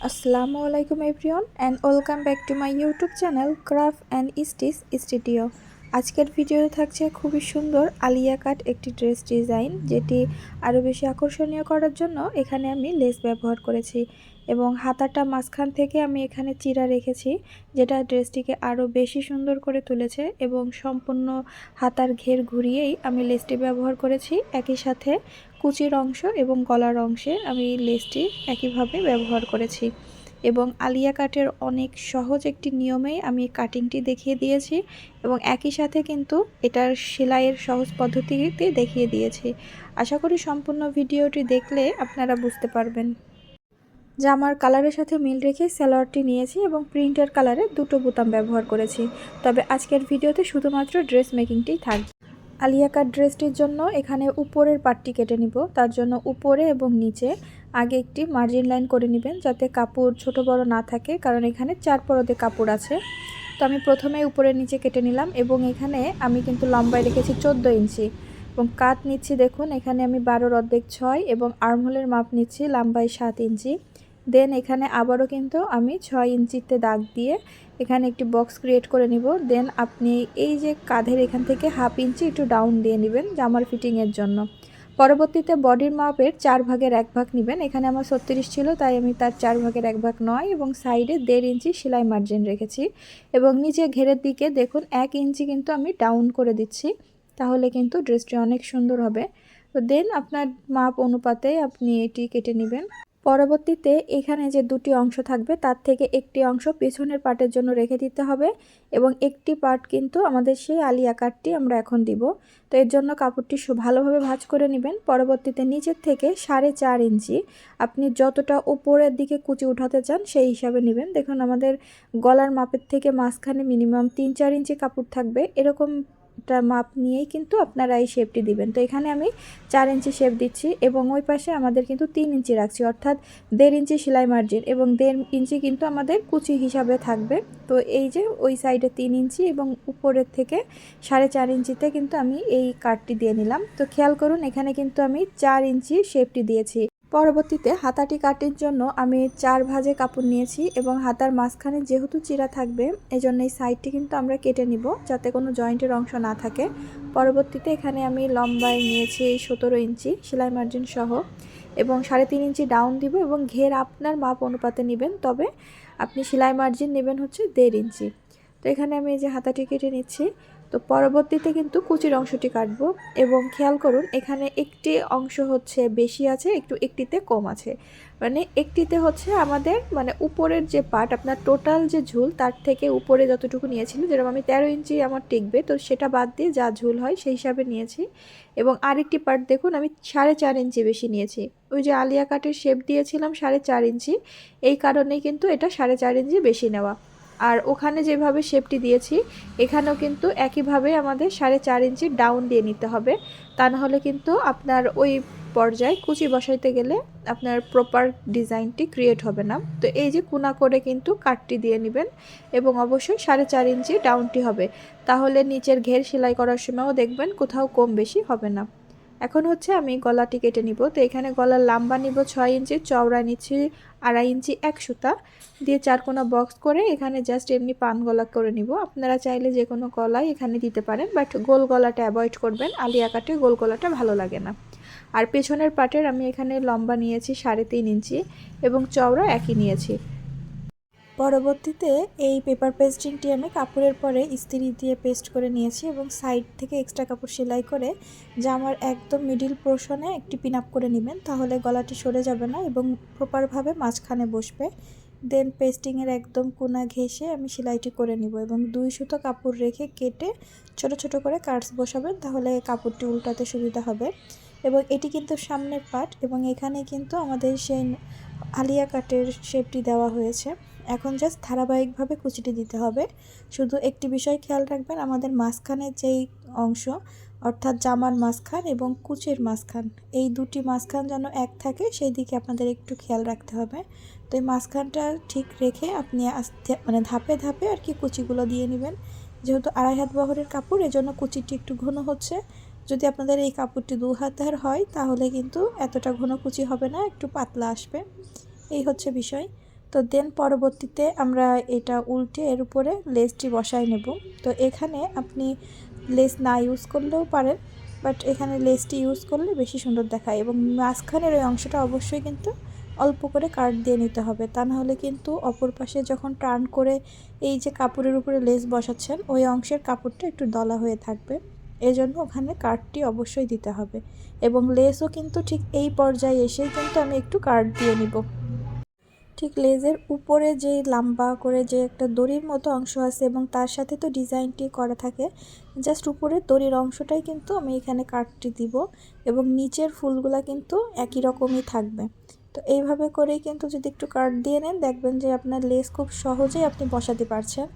আসসালামু আলাইকুম everyone and welcome back to my YouTube channel craft and stitch studio. আজকের ভিডিওতে থাকছে খুবই সুন্দর আলিয়া কাট একটি ড্রেস ডিজাইন, যেটি আরও বেশি আকর্ষণীয় করার জন্য এখানে আমি লেস ব্যবহার করেছি এবং হাতাটা মাঝখান থেকে আমি এখানে চিরা রেখেছি, যেটা ড্রেসটিকে আরও বেশি সুন্দর করে তুলেছে। এবং সম্পূর্ণ হাতার ঘের ঘুরিয়েই আমি লেসটি ব্যবহার করেছি। একই সাথে কুচির অংশ এবং গলার অংশে আমি লেসটি একইভাবে ব্যবহার করেছি এবং আলিয়া কাটের অনেক সহজ একটি নিয়মেই আমি কাটিংটি দেখিয়ে দিয়েছি এবং একই সাথে কিন্তু এটার সেলাইয়ের সহজ পদ্ধতিতে দেখিয়ে দিয়েছি। আশা করি সম্পূর্ণ ভিডিওটি দেখলে আপনারা বুঝতে পারবেন। জামার কালারের সাথে মিল রেখে সালোয়ারটি নিয়েছি এবং প্রিন্টের কালারে দুটো বোতাম ব্যবহার করেছি। তবে আজকের ভিডিওতে শুধুমাত্র ড্রেস মেকিংটাই থাকবে। আলিয়া কাট ড্রেসটির জন্য এখানে উপরের পাটটি কেটে নিব। তার জন্য উপরে এবং নিচে আগে একটি মার্জিন লাইন করে নেবেন, যাতে কাপড় ছোট বড় না থাকে, কারণ এখানে 4 পরতে কাপড় আছে। তো আমি প্রথমে উপরে নিচে কেটে নিলাম এবং এখানে আমি কিন্তু লম্বায় রেখেছি 14 ইঞ্চি এবং কাট নিচ্ছি। দেখুন এখানে আমি 12/6 এবং আর্মহোলের মাপ নিচ্ছি লম্বায় 7 ইঞ্চি। দেন এখানে আবারও কিন্তু আমি 6 ইঞ্চিতে দাগ দিয়ে এখানে একটি বক্স ক্রিয়েট করে নিব। দেন আপনি এই যে কাঁধের এখান থেকে 1/2 ইঞ্চি একটু ডাউন দিয়ে নেবেন জামার ফিটিংয়ের জন্য। পরবর্তীতে বডির মাপের 4 ভাগের 1 ভাগ নেবেন। এখানে আমার 36 ছিল, তাই আমি তার 4 ভাগের 1 ভাগ নয় এবং সাইডে 1.5 ইঞ্চি সেলাই মার্জিন রেখেছি এবং নিচে ঘেরের দিকে দেখুন 1 ইঞ্চি কিন্তু আমি ডাউন করে দিচ্ছি, তাহলে কিন্তু ড্রেসটি অনেক সুন্দর হবে। তো দেন আপনার মাপ অনুপাতে আপনি এটি কেটে নেবেন। পরবর্তীতে এখানে যে দুটি অংশ থাকবে তার থেকে একটি অংশ পেছনের পার্টের জন্য রেখে দিতে হবে এবং একটি পার্ট কিন্তু আমাদের সেই আলিয়া কাটটি আমরা এখন দিব। তো এর জন্য কাপড়টি ভালোভাবে ভাঁজ করে নেবেন। পরবর্তীতে নিচের থেকে 4.5 ইঞ্চি আপনি যতটা উপরের দিকে কুচি উঠাতে চান সেই হিসাবে নেবেন। দেখুন আমাদের গলার মাপের থেকে মাঝখানে মিনিমাম 3-4 ইঞ্চি কাপড় থাকবে, এরকম মাপ নিয়েই কিন্তু আপনারা এই শেপটি দিবেন। তো এখানে আমি 4 ইঞ্চি শেপ দিচ্ছি এবং ওই পাশে আমাদের কিন্তু 3 ইঞ্চি রাখছি, অর্থাৎ 1.5 ইঞ্চি সেলাই মার্জিন এবং 1.5 ইঞ্চি কিন্তু আমাদের কুচি হিসাবে থাকবে। তো এই যে ওই সাইডে 3 ইঞ্চি এবং উপরের থেকে 4.5 ইঞ্চিতে কিন্তু আমি এই কাটটি দিয়ে নিলাম। তো খেয়াল করুন এখানে কিন্তু আমি 4 ইঞ্চি শেপটি দিয়েছি। পরবর্তীতে হাতাটি কাটের জন্য আমি 4 ভাঁজে কাপড় নিয়েছি এবং হাতার মাঝখানে যেহেতু চিরা থাকবে এজন্য এই সাইডটি কিন্তু আমরা কেটে নিব, যাতে কোনো জয়েন্টের অংশ না থাকে। পরবর্তীতে এখানে আমি লম্বায় নিয়েছি 17 ইঞ্চি সেলাই মার্জিন সহ এবং 3.5 ইঞ্চি ডাউন দিব এবং ঘের আপনার মাপ অনুপাতে নেবেন, তবে আপনি সেলাই মার্জিন নেবেন হচ্ছে 1.5 ইঞ্চি। তো এখানে আমি এই যে হাতাটি কেটে নিচ্ছি। তো পরবর্তীতে কিন্তু কুচির অংশটি কাটবো এবং খেয়াল করুন এখানে একটি অংশ হচ্ছে বেশি আছে, একটিতে কম আছে। মানে একটিতে হচ্ছে আমাদের উপরের যে পার্ট আপনার টোটাল যে ঝুল তার থেকে উপরে যতটুকু নিয়েছিল, যেরকম আমি 13 ইঞ্চি আমার টিকবে, তো সেটা বাদ দিয়ে যা ঝুল হয় সেই হিসাবে নিয়েছি। এবং আরেকটি পার্ট দেখুন আমি 4.5 ইঞ্চি বেশি নিয়েছি। ওই যে আলিয়া কাটের শেপ দিয়েছিলাম 4.5 ইঞ্চি, এই কারণেই কিন্তু এটা 4.5 ইঞ্চি বেশি নেওয়া। আর ওখানে যেভাবে শেপটি দিয়েছি এখানেও কিন্তু একইভাবে আমাদের 4.5 ইঞ্চি ডাউন দিয়ে নিতে হবে, তা নাহলে কিন্তু আপনার ওই পর্যায়ে কুচি বসাইতে গেলে আপনার প্রপার ডিজাইনটি ক্রিয়েট হবে না। তো এই যে কোনা করে কিন্তু কাটটি দিয়ে নেবেন এবং অবশ্যই 4.5 ইঞ্চি ডাউনটি হবে, তাহলে নিচের ঘের সেলাই করার সময়ও দেখবেন কোথাও কম বেশি হবে না। এখন হচ্ছে আমি গলাটি কেটে নিব। তো এখানে গলার লম্বা নিব 6 ইঞ্চি, চওড়া নিচ্ছি 2.5 ইঞ্চি, এক সুতা দিয়ে 4 কোনা বক্স করে এখানে জাস্ট এমনি পান গলা করে নিব। আপনারা চাইলে যে কোনো গলাই এখানে দিতে পারেন, বাট গোল গলাটা অ্যাভয়েড করবেন, আলিয়া কাটে গোল গলাটা ভালো লাগে না। আর পেছনের পাটের আমি এখানে লম্বা নিয়েছি 3.5 ইঞ্চি এবং চওড়া একই নিয়েছি। পরবর্তীতে এই পেপার পেস্টিংটি আমি কাপড়ের পরে ইস্ত্রি দিয়ে পেস্ট করে নিয়েছি এবং সাইড থেকে এক্সট্রা কাপড় সেলাই করে জামার একদম মিডিল পোর্শনে একটি পিন আপ করে নেবেন, তাহলে গলাটি সরে যাবে না এবং প্রপারভাবে মাঝখানে বসবে। দেন পেস্টিংয়ের একদম কোনা ঘেঁষে আমি সেলাইটি করে নিব এবং 2 সুতো কাপড় রেখে কেটে ছোট ছোট করে কাটস বসাবেন, তাহলে কাপড়টি উল্টাতে সুবিধা হবে। এবং এটি কিন্তু সামনের পার্ট এবং এখানে কিন্তু আমাদের সেই আলিয়া কাটের শেপটি দেওয়া হয়েছে। এখন জাস্ট ধারাবাহিকভাবে কুচিটি দিতে হবে। শুধু একটি বিষয় খেয়াল রাখবেন, আমাদের মাঝখানের যেই অংশ অর্থাৎ জামার মাঝখান এবং কুচির মাঝখান, এই দুটি মাঝখান যেন এক থাকে সেই দিকে আপনাদের একটু খেয়াল রাখতে হবে। তো এই মাঝখানটা ঠিক রেখে আপনি আস্তে ধাপে ধাপে আর কি কুচিগুলো দিয়ে নেবেন। যেহেতু 2.5 হাত বহরের কাপড় এজন্য কুচিটি একটু ঘন হচ্ছে। যদি আপনাদের এই কাপড়টি 2 হাতের হয় তাহলে কিন্তু এতটা ঘন কুচি হবে না, একটু পাতলা আসবে। এই হচ্ছে বিষয়। তো দেন পরবর্তীতে আমরা এটা উল্টে এর উপরে লেসটি বসাই নেব। তো এখানে আপনি লেস না ইউজ করলেও পারেন, বাট এখানে লেসটি ইউজ করলে বেশি সুন্দর দেখায়। এবং মাঝখানের ওই অংশটা অবশ্যই কিন্তু অল্প করে কাট দিয়ে নিতে হবে, তা না হলে কিন্তু অপর পাশে যখন টার্ন করে এই যে কাপড়ের উপরে লেস বসাচ্ছেন ওই অংশের কাপড়টা একটু দলা হয়ে থাকবে, এজন্য ওখানে কাটটি অবশ্যই দিতে হবে। এবং লেসও কিন্তু ঠিক এই পর্যায়ে এসেই কিন্তু আমি একটু কাট দিয়ে নিব। ঠিক লেজের উপরে যে লম্বা করে যে একটা দড়ির মতো অংশ আছে এবং তার সাথে তো ডিজাইনটি করা থাকে, জাস্ট উপরের দড়ির অংশটাই কিন্তু আমি এখানে কাটটি দিব এবং নিচের ফুলগুলা কিন্তু একই রকমই থাকবে। তো এইভাবে করেই কিন্তু যদি একটু কাট দিয়ে নেন দেখবেন যে আপনার লেস খুব সহজেই আপনি বসাতে পারছেন।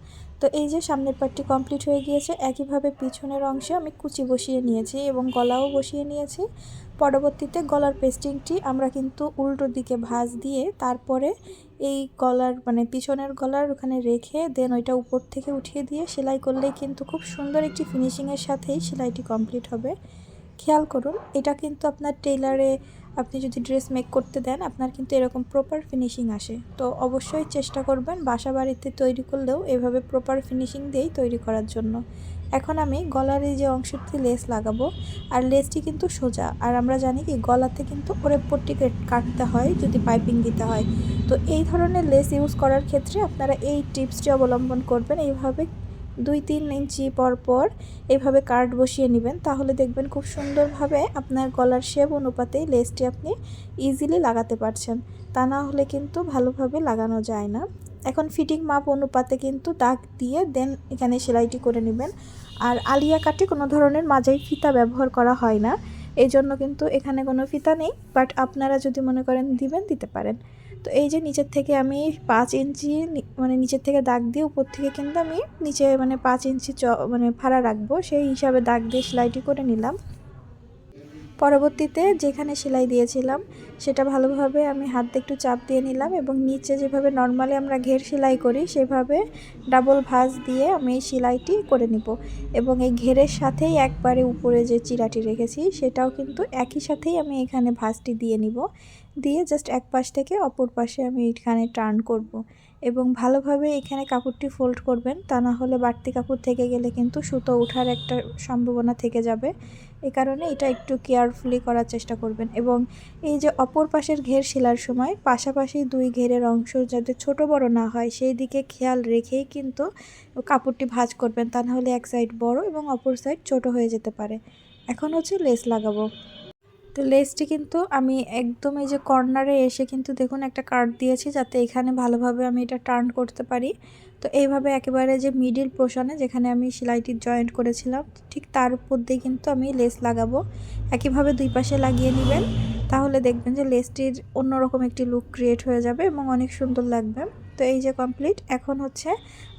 তো এই যে সামনের পার্টটি কমপ্লিট হয়ে গিয়েছে, একইভাবে পিছনের অংশে আমি কুচি বসিয়ে নিয়েছি এবং গলাও বসিয়ে নিয়েছি। পরবর্তীতে গলার পেস্টিংটি আমরা কিন্তু উল্টো দিকে ভাঁজ দিয়ে তারপরে এই গলার মানে পিছনের গলার ওখানে রেখে দেন ওইটা উপর থেকে উঠিয়ে দিয়ে সেলাই করলেই কিন্তু খুব সুন্দর একটি ফিনিশিংয়ের সাথেই সেলাইটি কমপ্লিট হবে। খেয়াল করুন, এটা কিন্তু আপনার টেইলারে আপনি যদি ড্রেস মেক করতে দেন আপনার কিন্তু এরকম প্রপার ফিনিশিং আসে। তো অবশ্যই চেষ্টা করবেন বাসা বাড়িতে তৈরি করলেও এভাবে প্রপার ফিনিশিং দিয়েই তৈরি করার জন্য। এখন আমি গলার এই যে অংশটি লেস লাগাবো, আর লেসটি কিন্তু সোজা, আর আমরা জানি কি গলাতে কিন্তু ওরেপ পট্টি কাটতে হয় যদি পাইপিং দিতে হয়। তো এই ধরনের লেস ইউজ করার ক্ষেত্রে আপনারা এই টিপসটি অবলম্বন করবেন। এইভাবে 2-3 ইঞ্চি পর পর এইভাবে কাট বসিয়ে নেবেন, তাহলে দেখবেন খুব সুন্দরভাবে আপনার গলার শেপ অনুপাতে লেসটি আপনি ইজিলি লাগাতে পারছেন। তা না হলে কিন্তু ভালোভাবে লাগানো যায় না। এখন ফিটিং মাপ অনুপাতে কিন্তু দাগ দিয়ে দেন এখানে সেলাইটি করে নেবেন। আর আলিয়া কাটে কোনো ধরনের মাঝারি ফিতা ব্যবহার করা হয় না, এই জন্য কিন্তু এখানে কোনো ফিতা নেই, বাট আপনারা যদি মনে করেন দিবেন দিতে পারেন। তো এই যে নিচের থেকে আমি 5 ইঞ্চি মানে নিচের থেকে দাগ দিয়ে উপর থেকে কিন্তু আমি নিচে মানে 5 ইঞ্চি মানে ফাড়া রাখবো সেই হিসাবে দাগ দিয়ে সেলাইটি করে নিলাম। পরবর্তীতে যেখানে সেলাই দিয়েছিলাম সেটা ভালোভাবে আমি হাত দিয়ে একটু চাপ দিয়ে নিলাম এবং নিচে যেভাবে নর্মালি আমরা ঘের সেলাই করি সেভাবে ডাবল ভাঁজ দিয়ে আমি এই সেলাইটি করে নিব। এবং এই ঘেরের সাথেই একবারে উপরে যে চিরাটি রেখেছি সেটাও কিন্তু একই সাথেই আমি এখানে ভাঁজটি দিয়ে নিব। দিয়ে জাস্ট এক পাশ থেকে অপর পাশে আমি এখানে টার্ন করব এবং ভালোভাবে এখানে কাপড়টি ফোল্ড করবেন, তা না হলে বাড়তি কাপড় থেকে গেলে কিন্তু সুতো ওঠার একটা সম্ভাবনা থেকে যাবে। এই কারণে এটা একটু কেয়ারফুলি করার চেষ্টা করবেন। এবং এই যে অপর পাশের ঘের সেলার সময় পাশাপাশি 2 ঘেরের অংশ যাতে ছোট বড় না হয় সেই দিকে খেয়াল রেখেই কিন্তু কাপড়টি ভাঁজ করবেন, তা না হলে এক সাইড বড় এবং অপর সাইড ছোট হয়ে যেতে পারে। এখন হচ্ছে লেস লাগাবো। তো লেসটি কিন্তু আমি একদম এই যে কর্নারে এসে কিন্তু দেখুন একটা কাট দিয়েছি যাতে এখানে ভালোভাবে আমি এটা টার্ন করতে পারি। তো এইভাবে একেবারে যে মিডিল পোর্শনে যেখানে আমি সেলাইটি জয়েন্ট করেছিলাম ঠিক তার উপর দিয়ে কিন্তু আমি লেস লাগাবো। একইভাবে দুই পাশে লাগিয়ে নেবেন, তাহলে দেখবেন যে লেসটির অন্যরকম একটি লুক ক্রিয়েট হয়ে যাবে এবং অনেক সুন্দর লাগবে। তো এই যে কমপ্লিট। এখন হচ্ছে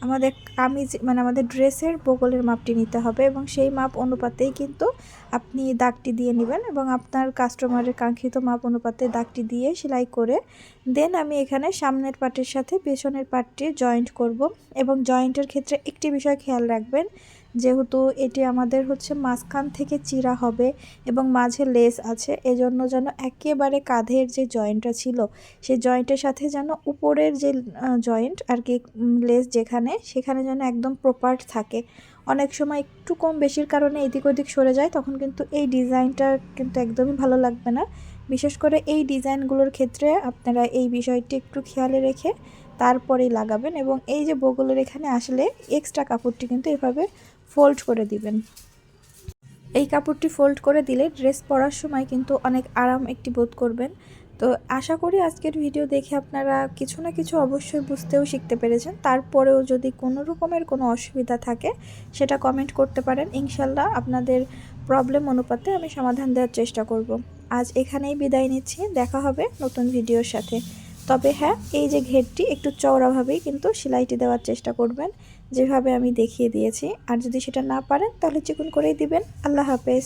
আমাদের কামিজ মানে আমাদের ড্রেসের বগলের মাপটি নিতে হবে এবং সেই মাপ অনুপাতেই কিন্তু আপনি দাগটি দিয়ে নেবেন এবং আপনার কাস্টমারের কাঙ্ক্ষিত মাপ অনুপাতে দাগটি দিয়ে সেলাই করে দেন আমি এখানে সামনের পার্টের সাথে পেছনের পার্টটি জয়েন্ট করব। এবং জয়েন্টের ক্ষেত্রে একটি বিষয় খেয়াল রাখবেন, যেহেতু এটি আমাদের হচ্ছে মাঝখান থেকে চিরা হবে এবং মাঝে লেস আছে, এজন্য যেন একেবারে কাঁধের যে জয়েন্টটা ছিল সেই জয়েন্টের সাথে যেন উপরের যে জয়েন্ট আর কি লেস যেখানে সেখানে যেন একদম প্রপার থাকে। অনেক সময় একটু কম বেশির কারণে এদিক ওদিক সরে যায়, তখন কিন্তু এই ডিজাইনটা কিন্তু একদমই ভালো লাগবে না। বিশেষ করে এই ডিজাইনগুলোর ক্ষেত্রে আপনারা এই বিষয়টি একটু খেয়ালে রেখে তারপরেই লাগাবেন। এবং এই যে বগলের এখানে আসলে এক্সট্রা কাপড়টি কিন্তু এভাবে ফোল্ড করে দিবেন। এই কাপড়টি ফোল্ড করে দিলে ড্রেস পরার সময় কিন্তু অনেক আরাম একটি বোধ করবেন। তো আশা করি আজকের ভিডিও দেখে আপনারা কিছু না কিছু অবশ্যই বুঝতেও শিখতে পেরেছেন। তারপরেও যদি কোনো রকমের কোনো অসুবিধা থাকে সেটা কমেন্ট করতে পারেন, ইনশাল্লাহ আপনাদের প্রবলেম অনুপাতে আমি সমাধান দেওয়ার চেষ্টা করব। আজ এখানেই বিদায় নিচ্ছি, দেখা হবে নতুন ভিডিওর সাথে। তবে হ্যাঁ, এই যে ঘেরটি একটু চওড়াভাবেই কিন্তু সেলাইটি দেওয়ার চেষ্টা করবেন যেভাবে আমি দেখিয়ে দিয়েছি, আর যদি সেটা না পারেন তাহলে চিকন করেই দিবেন। আল্লাহ হাফেজ।